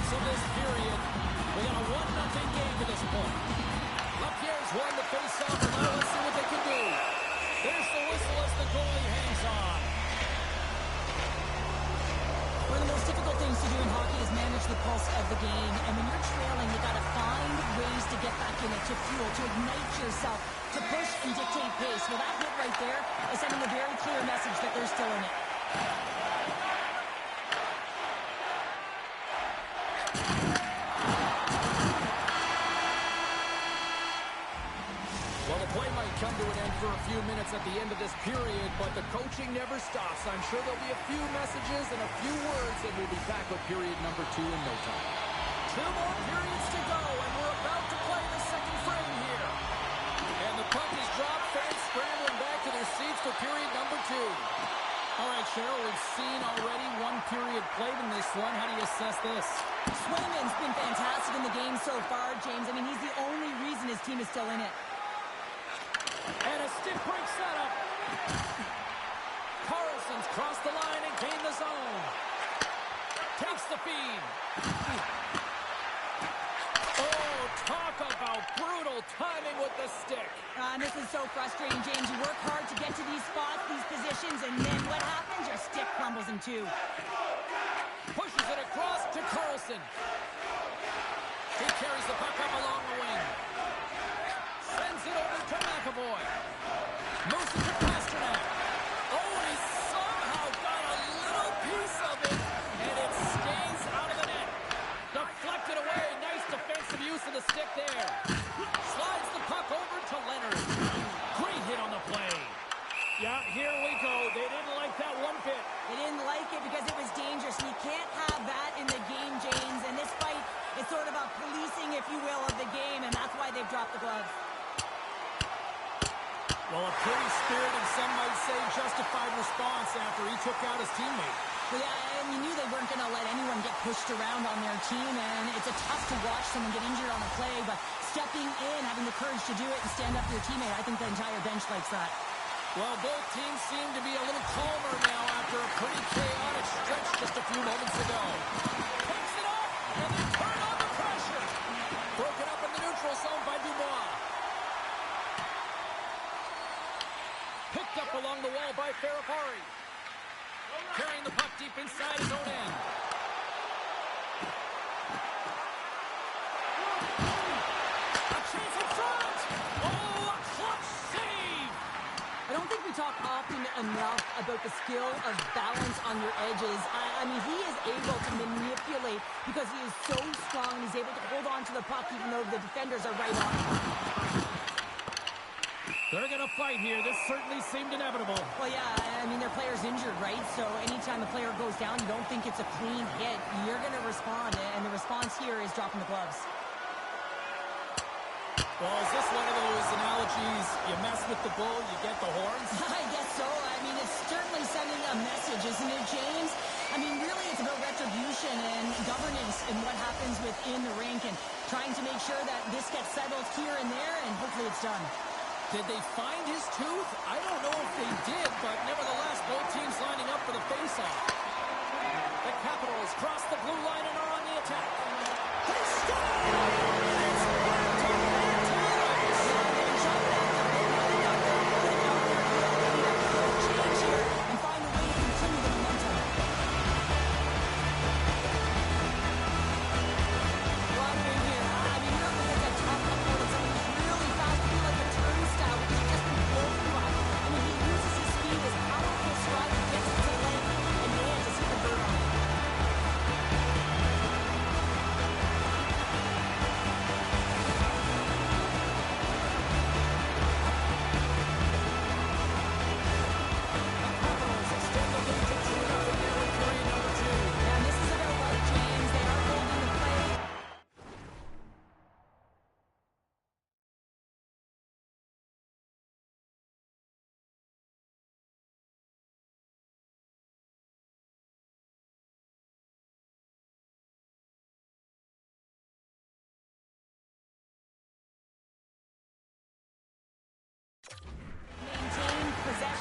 minutes of this period. We got a 1-0 game to this point. LaPierre's won the face-off, and now let's see what they can do. There's the whistle as the goalie hangs on. One of the most difficult things to do in hockey is manage the pulse of the game. And when you're trailing, you got to find ways to get back in it, to fuel, to ignite yourself, to push and dictate pace. Well, that hit right there is sending a very clear message that they're still in it. Well, the play might come to an end for a few minutes at the end of this period, but the coaching never stops. I'm sure there'll be a few messages and a few words, and we'll be back with period number 2 in no time. 2 more periods to go, and we're about to play the second frame here. And the puck is dropped, fans scrambling back to their seats for period number 2. All right, Cheryl, we've seen already 1 period played in this one. How do you assess this? Swayman's been fantastic in the game so far, James. I mean, he's the only reason his team is still in it. And a stick break setup. Carlson's crossed the line and gained the zone. Takes the feed. Oh, talk about brutal timing with the stick. And this is so frustrating, James. You work hard to get to these spots, these positions, and then what happens? Your stick crumbles in two. Pushes it across to Carlson. He carries the puck up along the wing. Sends it over to McAvoy. Moves it to Pasternak. Oh, he somehow got a little piece of it, and it stays out of the net. Deflected away. Nice defensive use of the stick there. Slides the puck over to Leonard. Great hit on the play. Yeah, here we go. They didn't like that one bit. They didn't like it because it was dangerous. You can't have that in the game, James. And this fight is sort of about policing, if you will, of the game, and that's why they've dropped the gloves. Well, a pretty spirited, some might say justified response after he took out his teammate. Well, yeah, and you knew they weren't going to let anyone get pushed around on their team, and it's tough to watch someone get injured on a play, but stepping in, having the courage to do it and stand up for your teammate, I think the entire bench likes that. Well, both teams seem to be a little calmer now after a pretty chaotic stretch just a few moments ago. Takes it off, and they turn on the pressure. Broken up in the neutral zone by Dubois. Picked up along the wall by Ferrapari. Carrying the puck deep inside his own end. A chance in front! Oh, a clutch save! I don't think we talk often enough about the skill of balance on your edges. I mean, he is able to manipulate because he is so strong. He's able to hold on to the puck even though the defenders are right on him. They're going to fight here. This certainly seemed inevitable. Well, yeah, I mean, their player's injured, right? So anytime the player goes down, you don't think it's a clean hit. You're going to respond, and the response here is dropping the gloves. Well, is this one of those analogies, you mess with the bull, you get the horns? I guess so. I mean, it's certainly sending a message, isn't it, James? I mean, really, it's about retribution and governance and what happens within the rink and trying to make sure that this gets settled here and there, and hopefully it's done. Did they find his tooth? I don't know if they did, but nevertheless, both teams lining up for the faceoff. The Capitals cross the blue line and are on the attack. They score!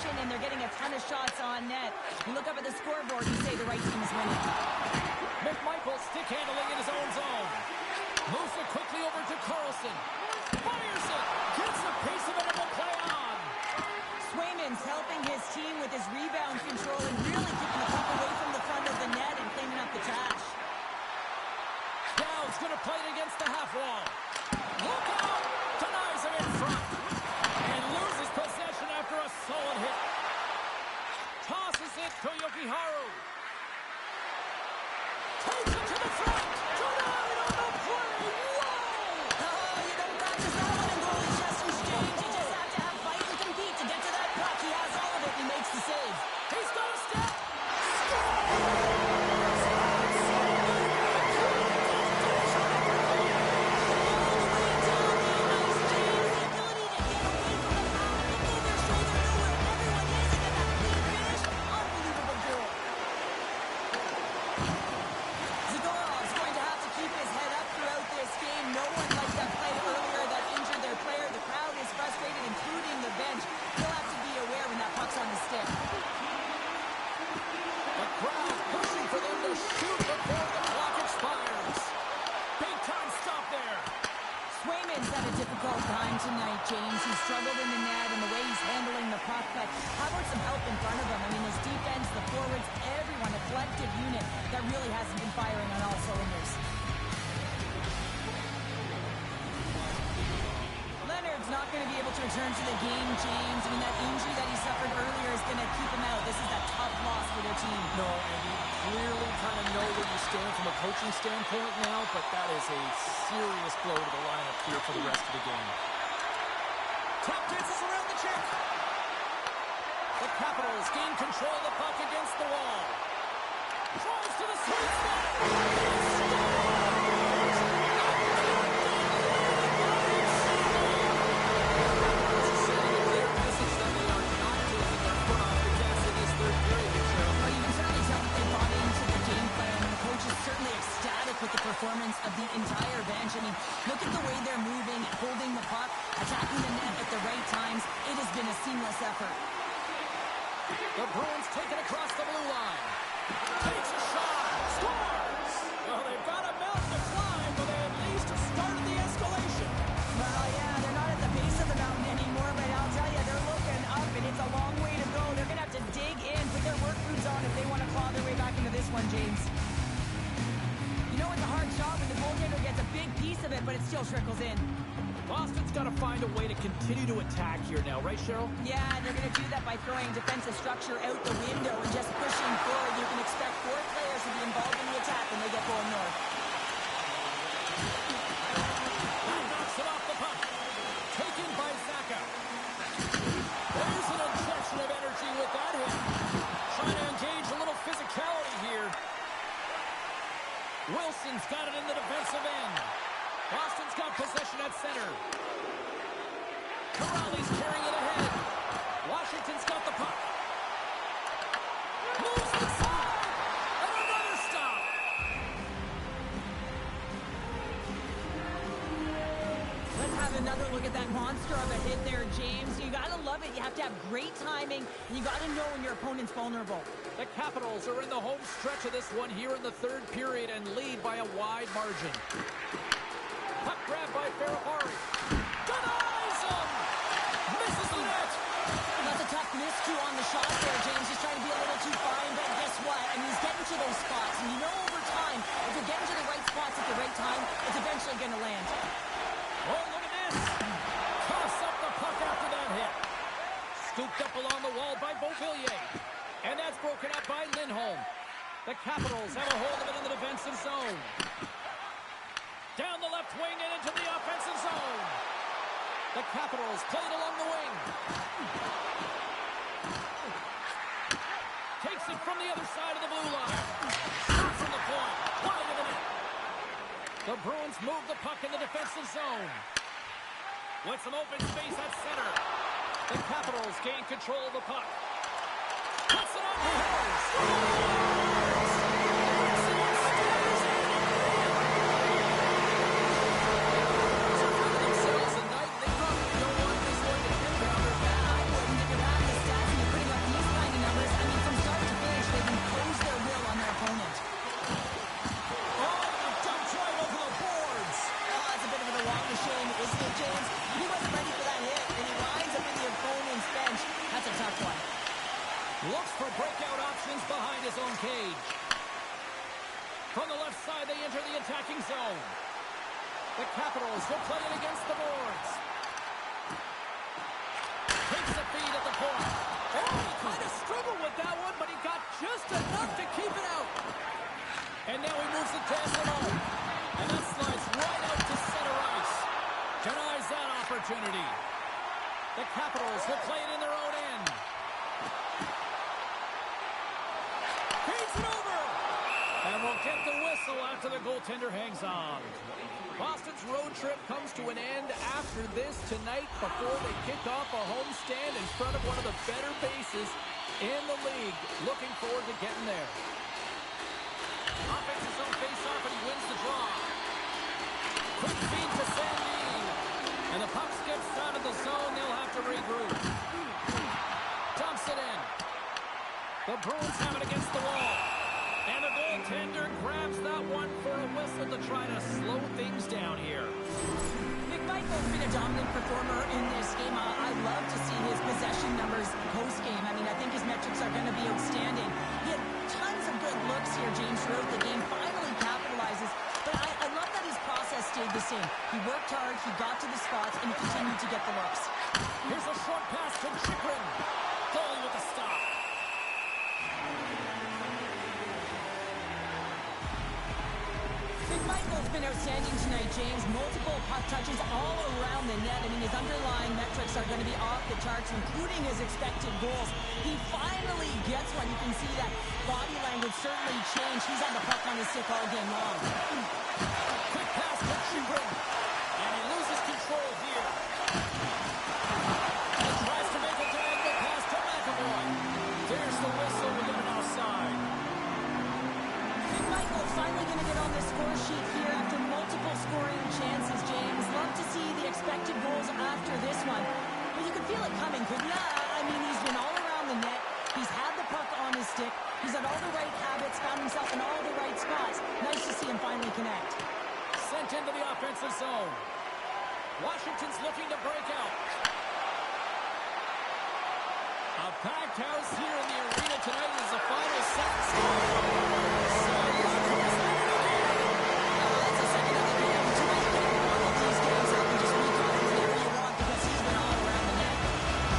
And they're getting a ton of shots on net. You look up at the scoreboard and say the right team is winning. McMichael stick handling in his own Carlson. Fires it. Gets a piece of it and will play on. Swayman's helping his team with his rebound control and really keeping the puck away from the front of the net and cleaning up the trash. Dowd's going to play it against the half wall. Look out! Denies him in front. And loses possession after a solid hit. Tosses it to Yokiharu. Takes it to the front. Denied on the play. Whoa! Oh, you don't practice that one in goalie chest exchange. You just have to have fight and compete to get to that puck. He has all of it and he makes the save. He's got a step. Tonight, James. He struggled in the net and the way he's handling the puck, but how about some help in front of him? I mean, his defense, the forwards, everyone, a collective unit that really hasn't been firing on all cylinders. Leonard's not going to be able to return to the game, James. I mean, that injury that he suffered earlier is going to keep him out. This is a tough loss for their team. No, and you clearly kind of know where you stand from a coaching standpoint now, but that is a serious blow to the lineup here for the rest of the game. Tap dances around the check. The Capitals gain control of the puck against the wall. Draws to the sweet spot. Certainly ecstatic with the performance of the entire bench. I mean, look at the way they're moving, holding the puck, attacking the net at the right times. It has been a seamless effort. The Bruins take it across the blue line. Takes a shot. Scores! Well, they've got a mountain to climb, but they at least have started the escalation. Well, yeah, they're not at the base of the mountain anymore, but I'll tell you, they're looking up, and it's a long way to go. They're going to have to dig in, put their work boots on if they want to claw their way back into this one, James. You know, it's a hard job when the goaltender gets a big piece of it, but it still trickles in. Boston's got to find a way to continue to attack here now, right, Cheryl? Yeah, they're going to do that by throwing defensive structure out the window and just pushing forward. You can expect 4 players to be involved in the attack when they get going north. That knocks it off the puck. Taken by Zaka. There's an injection of energy with that hit. Trying to engage a little physicality here. Wilson's got it in the defensive end. Boston's got possession at center. Corrali's carrying it ahead. Washington's got the puck. Moves inside. And another stop. Let's have another look at that monster of a hit there, James. You got to love it. You have to have great timing, and you got to know when your opponent's vulnerable. The Capitals are in the home stretch of this one here in the third period and lead by a wide margin. Puck grab by Ferrari. Denies him! Misses the net! That's a tough miss, too, on the shot there, James. He's trying to be a little too fine, but guess what? I mean, he's getting to those spots, and you know over time, if you're getting to the right spots at the right time, it's eventually going to land. Oh, look at this! Toss up the puck after that hit. Scooped up along the wall by Beauvillier. And that's broken up by Lindholm. The Capitals have a hold of it in the defensive zone. Down the left wing and into the offensive zone. The Capitals play it along the wing. Takes it from the other side of the blue line. Shot from the point. Wide of the net. The Bruins move the puck in the defensive zone. With some open space at center. The Capitals gain control of the puck. Puts it on the hose. attacking zone. The Capitals will play it against the boards. Takes a feed at the point. Oh, he kind of struggled with that one, but he got just enough to keep it out. And now he moves it to SMO. And that slides right out to center ice. Denies that opportunity. The Capitals will play it in their own end. Feeds it over. And we'll get the whistle after the goaltender hangs on. Boston's road trip comes to an end after this tonight before they kick off a homestand in front of one of the better bases in the league. Looking forward to getting there. Offense his own face-off, and he wins the draw. Quick feed to Sandin. And the puck skips out of the zone. They'll have to regroup. Dumps it in. The Bruins have it against the wall. And the goaltender grabs that one for a whistle to try to slow things down here. McMichael's been a dominant performer in this game. I love to see his possession numbers post-game. I mean, I think his metrics are going to be outstanding. He had tons of good looks here, James, throughout the game. Finally capitalizes. But I love that his process stayed the same. He worked hard, he got to the spots, and he continued to get the looks. Here's a short pass to Chikrin. Goalie with a stop. McMichael's been outstanding tonight, James. Multiple puck touches all around the net. I mean, his underlying metrics are going to be off the charts, including his expected goals. He finally gets one. You can see that body language certainly changed. He's had the puck on his stick all game long. Quick pass to Chikrin. And he loses control here. He tries to make a diagonal pass to McAvoy. There's the whistle. We got an offside. McMichael finally going to get on the score sheet here after multiple scoring chances, James. Love to see the expected goals after this one. But you could feel it coming, couldn't you? I mean, he's been all around the net. He's had the puck on his stick. He's had all the right habits, found himself in all the right spots. Nice to see him finally connect. Sent into the offensive zone. Washington's looking to break out. A packed house here in the arena tonight as the final sentence. That's the second of the game. Too much getting one of these games. I can just recall him whenever you want because he's been all around the net.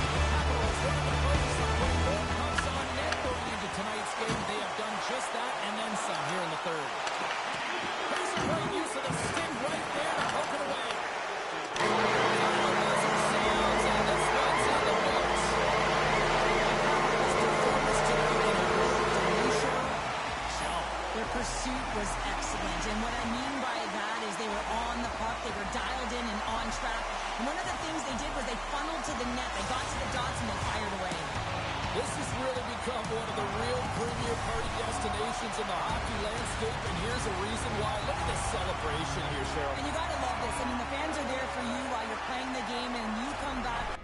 The Capitals are going to focus on putting more pucks on net going into tonight's game. They have done just that and then some here in the third. Here's a great use of the stick right there to poke it away. Their pursuit was excellent, and what I mean by that is they were on the puck, they were dialed in and on track, and one of the things they did was they funneled to the net, they got to the dots, and they fired away. This has really become one of the real premier party destinations in the hockey landscape, and here's a reason why. Look at this celebration here, Cheryl. And you gotta love this. I mean, the fans are there for you while you're playing the game, and you come back